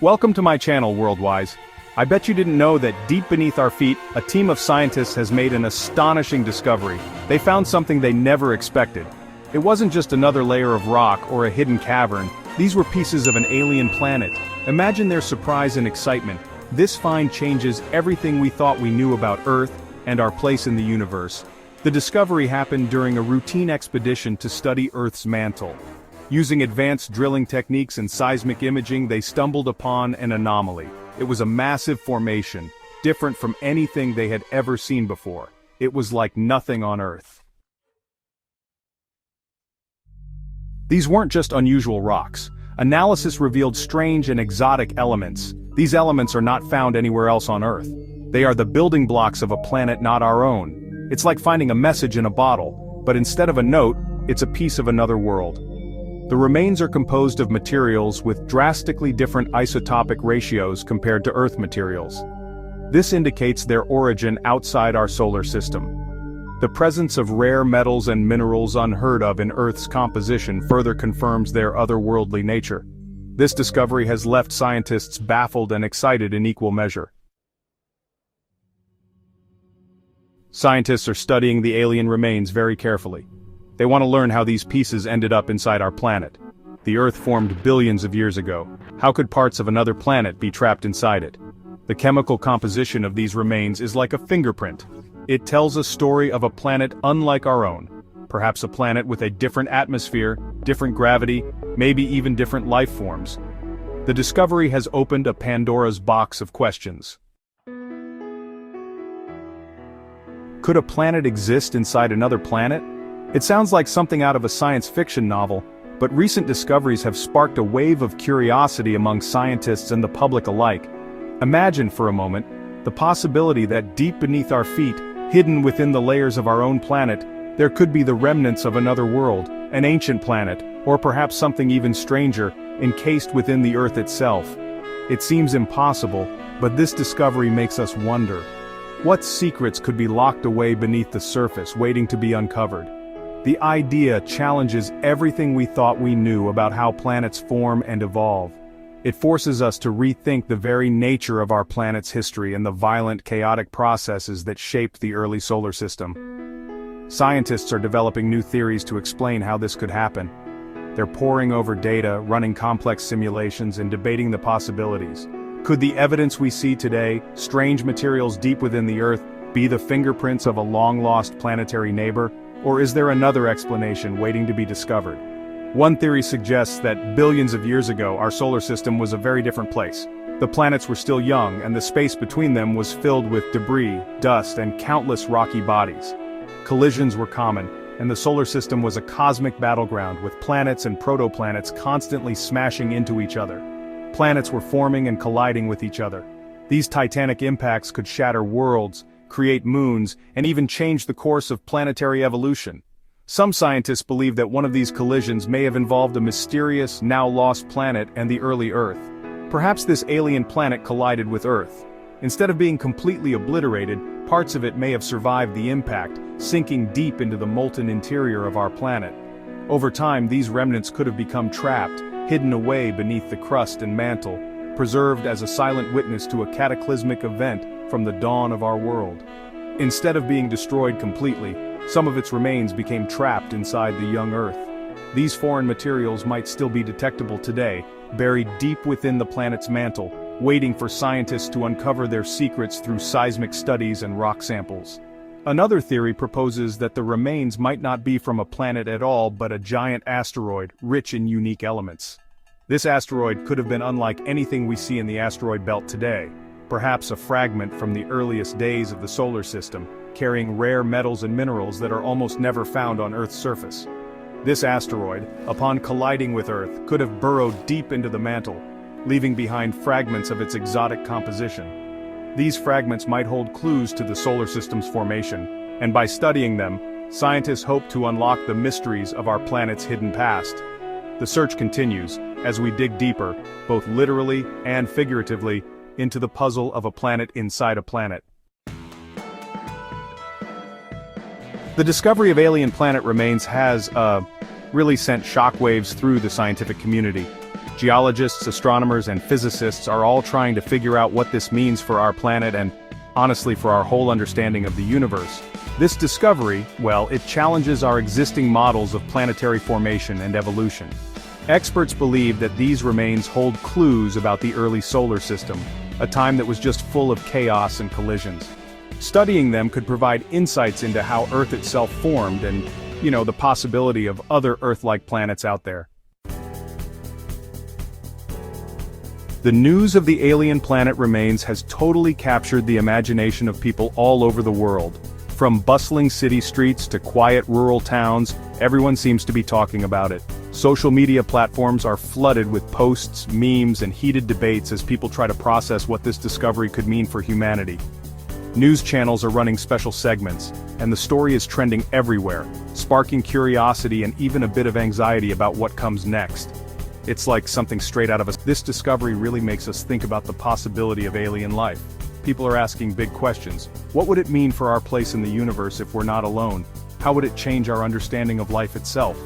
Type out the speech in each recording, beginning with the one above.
Welcome to my channel, Worldwise. I bet you didn't know that deep beneath our feet, a team of scientists has made an astonishing discovery. They found something they never expected. It wasn't just another layer of rock or a hidden cavern. These were pieces of an alien planet. Imagine their surprise and excitement. This find changes everything we thought we knew about Earth and our place in the universe. The discovery happened during a routine expedition to study Earth's mantle. Using advanced drilling techniques and seismic imaging, they stumbled upon an anomaly. It was a massive formation, different from anything they had ever seen before. It was like nothing on Earth. These weren't just unusual rocks. Analysis revealed strange and exotic elements. These elements are not found anywhere else on Earth. They are the building blocks of a planet not our own. It's like finding a message in a bottle, but instead of a note, it's a piece of another world. The remains are composed of materials with drastically different isotopic ratios compared to Earth materials. This indicates their origin outside our solar system. The presence of rare metals and minerals unheard of in Earth's composition further confirms their otherworldly nature. This discovery has left scientists baffled and excited in equal measure. Scientists are studying the alien remains very carefully. They want to learn how these pieces ended up inside our planet. The Earth formed billions of years ago. How could parts of another planet be trapped inside it? The chemical composition of these remains is like a fingerprint. It tells a story of a planet unlike our own. Perhaps a planet with a different atmosphere, different gravity, maybe even different life forms. The discovery has opened a Pandora's box of questions. Could a planet exist inside another planet? It sounds like something out of a science fiction novel, but recent discoveries have sparked a wave of curiosity among scientists and the public alike. Imagine for a moment the possibility that deep beneath our feet, hidden within the layers of our own planet, there could be the remnants of another world, an ancient planet, or perhaps something even stranger, encased within the Earth itself. It seems impossible, but this discovery makes us wonder. What secrets could be locked away beneath the surface, waiting to be uncovered? The idea challenges everything we thought we knew about how planets form and evolve. It forces us to rethink the very nature of our planet's history and the violent, chaotic processes that shaped the early solar system. Scientists are developing new theories to explain how this could happen. They're poring over data, running complex simulations, and debating the possibilities. Could the evidence we see today, strange materials deep within the Earth, be the fingerprints of a long-lost planetary neighbor? Or is there another explanation waiting to be discovered? One theory suggests that billions of years ago our solar system was a very different place. The planets were still young and the space between them was filled with debris, dust, and countless rocky bodies. Collisions were common, and the solar system was a cosmic battleground with planets and protoplanets constantly smashing into each other. Planets were forming and colliding with each other. These titanic impacts could shatter worlds, create moons, and even change the course of planetary evolution. Some scientists believe that one of these collisions may have involved a mysterious, now-lost planet and the early Earth. Perhaps this alien planet collided with Earth. Instead of being completely obliterated, parts of it may have survived the impact, sinking deep into the molten interior of our planet. Over time, these remnants could have become trapped, hidden away beneath the crust and mantle, preserved as a silent witness to a cataclysmic event from the dawn of our world. Instead of being destroyed completely, some of its remains became trapped inside the young Earth. These foreign materials might still be detectable today, buried deep within the planet's mantle, waiting for scientists to uncover their secrets through seismic studies and rock samples. Another theory proposes that the remains might not be from a planet at all but a giant asteroid rich in unique elements. This asteroid could have been unlike anything we see in the asteroid belt today. Perhaps a fragment from the earliest days of the solar system, carrying rare metals and minerals that are almost never found on Earth's surface. This asteroid, upon colliding with Earth, could have burrowed deep into the mantle, leaving behind fragments of its exotic composition. These fragments might hold clues to the solar system's formation, and by studying them, scientists hope to unlock the mysteries of our planet's hidden past. The search continues, as we dig deeper, both literally and figuratively, into the puzzle of a planet inside a planet. The discovery of alien planet remains has really sent shockwaves through the scientific community. Geologists, astronomers, and physicists are all trying to figure out what this means for our planet and, honestly, for our whole understanding of the universe. This discovery, well, it challenges our existing models of planetary formation and evolution. Experts believe that these remains hold clues about the early solar system, a time that was just full of chaos and collisions. Studying them could provide insights into how Earth itself formed and, the possibility of other Earth-like planets out there. The news of the alien planet remains has totally captured the imagination of people all over the world. From bustling city streets to quiet rural towns, everyone seems to be talking about it. Social media platforms are flooded with posts, memes, and heated debates as people try to process what this discovery could mean for humanity. News channels are running special segments, and the story is trending everywhere, sparking curiosity and even a bit of anxiety about what comes next. It's like something straight out of a... This discovery really makes us think about the possibility of alien life. People are asking big questions. What would it mean for our place in the universe if we're not alone? How would it change our understanding of life itself?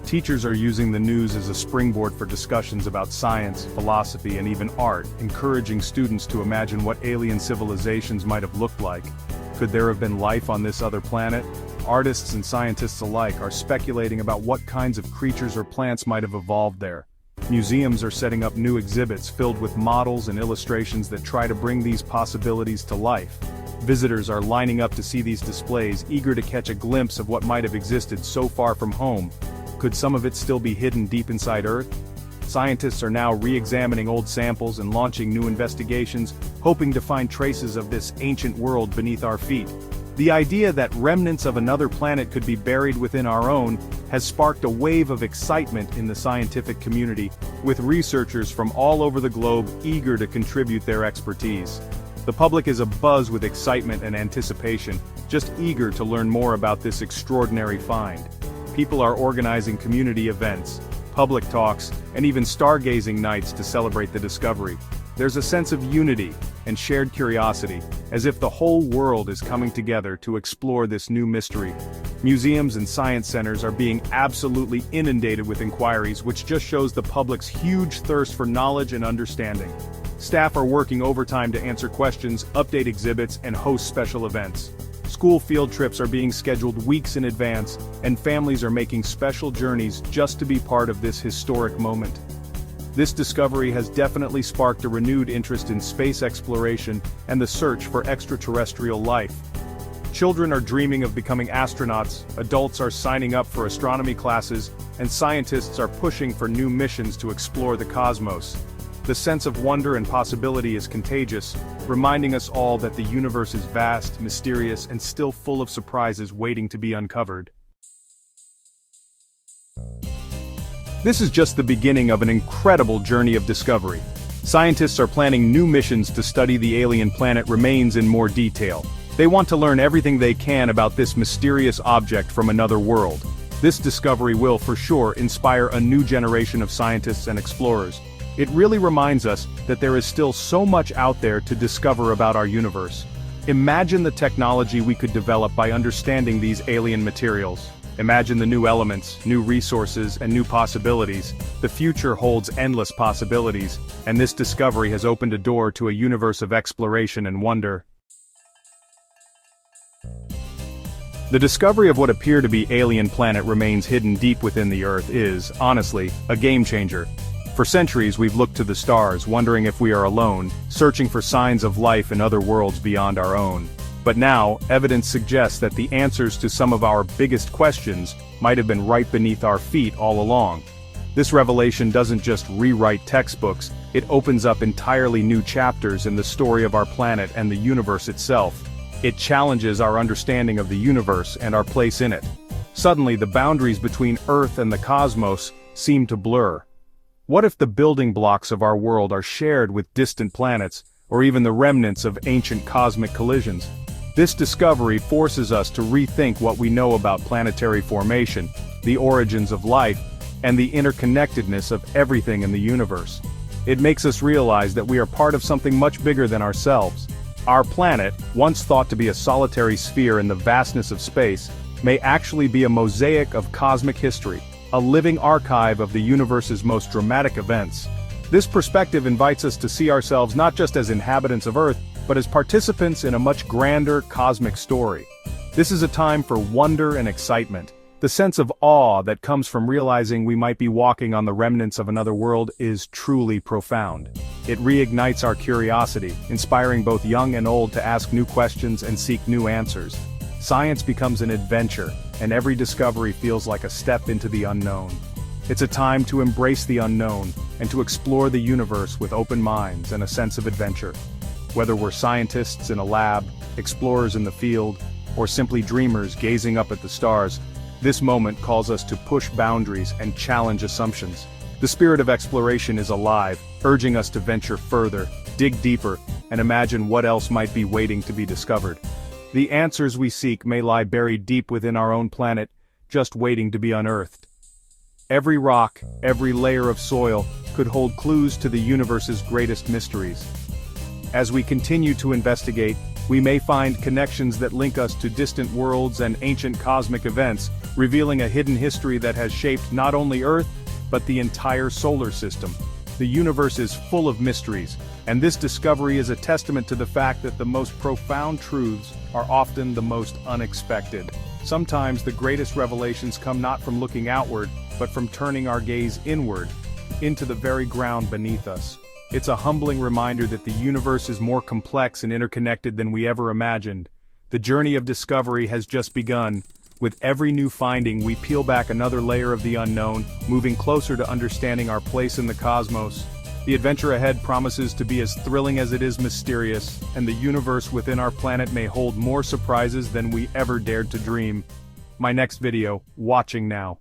Teachers are using the news as a springboard for discussions about science, philosophy, and even art, encouraging students to imagine what alien civilizations might have looked like. Could there have been life on this other planet? Artists and scientists alike are speculating about what kinds of creatures or plants might have evolved there. Museums are setting up new exhibits filled with models and illustrations that try to bring these possibilities to life. Visitors are lining up to see these displays, eager to catch a glimpse of what might have existed so far from home. Could some of it still be hidden deep inside Earth? Scientists are now re-examining old samples and launching new investigations, hoping to find traces of this ancient world beneath our feet. The idea that remnants of another planet could be buried within our own has sparked a wave of excitement in the scientific community, with researchers from all over the globe eager to contribute their expertise. The public is abuzz with excitement and anticipation, just eager to learn more about this extraordinary find. People are organizing community events, public talks, and even stargazing nights to celebrate the discovery. There's a sense of unity and shared curiosity, as if the whole world is coming together to explore this new mystery. Museums and science centers are being absolutely inundated with inquiries, which just shows the public's huge thirst for knowledge and understanding. Staff are working overtime to answer questions, update exhibits, and host special events. School field trips are being scheduled weeks in advance, and families are making special journeys just to be part of this historic moment. This discovery has definitely sparked a renewed interest in space exploration and the search for extraterrestrial life. Children are dreaming of becoming astronauts, adults are signing up for astronomy classes, and scientists are pushing for new missions to explore the cosmos. The sense of wonder and possibility is contagious, reminding us all that the universe is vast, mysterious, and still full of surprises waiting to be uncovered. This is just the beginning of an incredible journey of discovery. Scientists are planning new missions to study the alien planet remains in more detail. They want to learn everything they can about this mysterious object from another world. This discovery will, for sure, inspire a new generation of scientists and explorers. It really reminds us that there is still so much out there to discover about our universe. Imagine the technology we could develop by understanding these alien materials. Imagine the new elements, new resources, and new possibilities. The future holds endless possibilities, and this discovery has opened a door to a universe of exploration and wonder. The discovery of what appear to be alien planet remains hidden deep within the Earth is, honestly, a game changer. For centuries we've looked to the stars, wondering if we are alone, searching for signs of life in other worlds beyond our own. But now, evidence suggests that the answers to some of our biggest questions might have been right beneath our feet all along. This revelation doesn't just rewrite textbooks, it opens up entirely new chapters in the story of our planet and the universe itself. It challenges our understanding of the universe and our place in it. Suddenly, the boundaries between Earth and the cosmos seem to blur. What if the building blocks of our world are shared with distant planets, or even the remnants of ancient cosmic collisions? This discovery forces us to rethink what we know about planetary formation, the origins of life, and the interconnectedness of everything in the universe. It makes us realize that we are part of something much bigger than ourselves. Our planet, once thought to be a solitary sphere in the vastness of space, may actually be a mosaic of cosmic history, a living archive of the universe's most dramatic events. This perspective invites us to see ourselves not just as inhabitants of Earth, but as participants in a much grander cosmic story. This is a time for wonder and excitement. The sense of awe that comes from realizing we might be walking on the remnants of another world is truly profound. It reignites our curiosity, inspiring both young and old to ask new questions and seek new answers. Science becomes an adventure, and every discovery feels like a step into the unknown. It's a time to embrace the unknown, and to explore the universe with open minds and a sense of adventure. Whether we're scientists in a lab, explorers in the field, or simply dreamers gazing up at the stars, this moment calls us to push boundaries and challenge assumptions. The spirit of exploration is alive, urging us to venture further, dig deeper, and imagine what else might be waiting to be discovered. The answers we seek may lie buried deep within our own planet, just waiting to be unearthed. Every rock, every layer of soil, could hold clues to the universe's greatest mysteries. As we continue to investigate, we may find connections that link us to distant worlds and ancient cosmic events, revealing a hidden history that has shaped not only Earth, but the entire solar system. The universe is full of mysteries, and this discovery is a testament to the fact that the most profound truths are often the most unexpected. Sometimes the greatest revelations come not from looking outward, but from turning our gaze inward, into the very ground beneath us. It's a humbling reminder that the universe is more complex and interconnected than we ever imagined. The journey of discovery has just begun. With every new finding, we peel back another layer of the unknown, moving closer to understanding our place in the cosmos. The adventure ahead promises to be as thrilling as it is mysterious, and the universe within our planet may hold more surprises than we ever dared to dream. My next video, watching now.